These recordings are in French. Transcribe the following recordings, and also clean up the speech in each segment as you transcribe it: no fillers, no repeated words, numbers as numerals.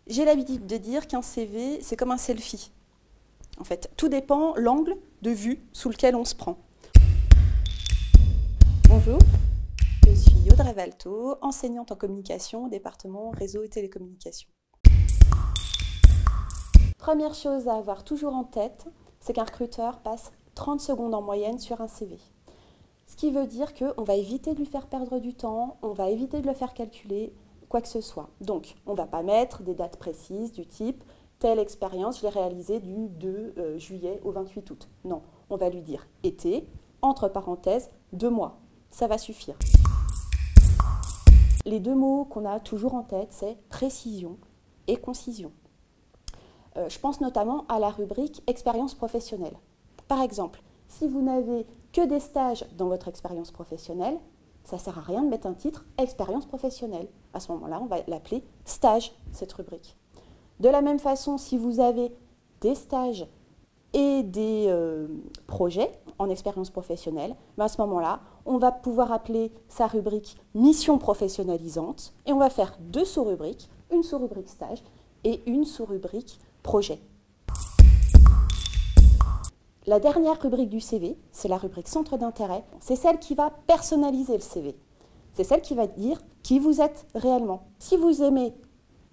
J'ai l'habitude de dire qu'un CV, c'est comme un selfie. En fait, tout dépend l'angle de vue sous lequel on se prend. Bonjour, je suis Audrey Valto, enseignante en communication au département réseau et télécommunications. Première chose à avoir toujours en tête, c'est qu'un recruteur passe 30 secondes en moyenne sur un CV. Ce qui veut dire qu'on va éviter de lui faire perdre du temps, on va éviter de le faire calculer, quoi que ce soit. Donc, on ne va pas mettre des dates précises du type « telle expérience, je l'ai réalisée du 2 juillet au 28 août ». Non, on va lui dire « été », entre parenthèses, 2 mois. Ça va suffire. Les deux mots qu'on a toujours en tête, c'est précision et concision. Je pense notamment à la rubrique « expérience professionnelle ». Par exemple, si vous n'avez que des stages dans votre expérience professionnelle, ça ne sert à rien de mettre un titre « expérience professionnelle ». À ce moment-là, on va l'appeler « stage », cette rubrique. De la même façon, si vous avez des stages et des projets en expérience professionnelle, à ce moment-là, on va pouvoir appeler sa rubrique « mission professionnalisante » et on va faire deux sous-rubriques, une sous-rubrique « stage » et une sous-rubrique « projet ». La dernière rubrique du CV, c'est la rubrique centre d'intérêt. C'est celle qui va personnaliser le CV. C'est celle qui va dire qui vous êtes réellement. Si vous aimez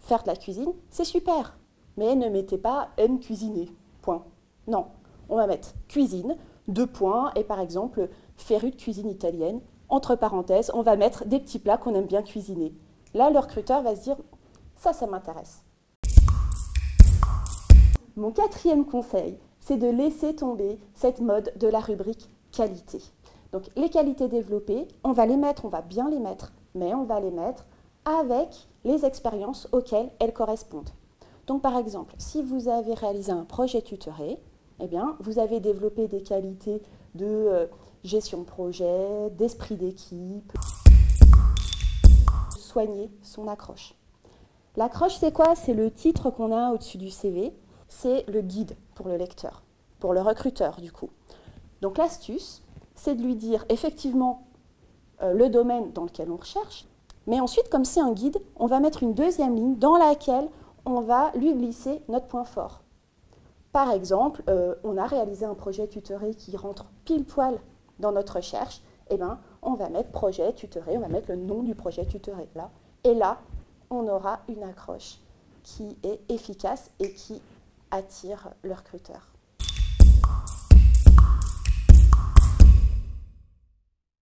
faire de la cuisine, c'est super. Mais ne mettez pas « aime cuisiner », point. Non, on va mettre « cuisine », 2 points, et par exemple « féru de cuisine italienne ». Entre parenthèses, on va mettre des petits plats qu'on aime bien cuisiner. Là, le recruteur va se dire « ça m'intéresse ». Mon quatrième conseil, c'est de laisser tomber cette mode de la rubrique qualité. Donc les qualités développées, on va bien les mettre, mais on va les mettre avec les expériences auxquelles elles correspondent. Donc par exemple, si vous avez réalisé un projet tutoré, eh bien, vous avez développé des qualités de gestion de projet, d'esprit d'équipe, soigner son accroche. L'accroche, c'est quoi? C'est le titre qu'on a au-dessus du CV. C'est le guide pour le lecteur, pour le recruteur du coup. Donc l'astuce, c'est de lui dire effectivement le domaine dans lequel on recherche, mais ensuite, comme c'est un guide, on va mettre une deuxième ligne dans laquelle on va lui glisser notre point fort. Par exemple, on a réalisé un projet tutoré qui rentre pile poil dans notre recherche, et bien on va mettre projet tutoré, on va mettre le nom du projet tutoré là, et là, on aura une accroche qui est efficace et qui attire le recruteur.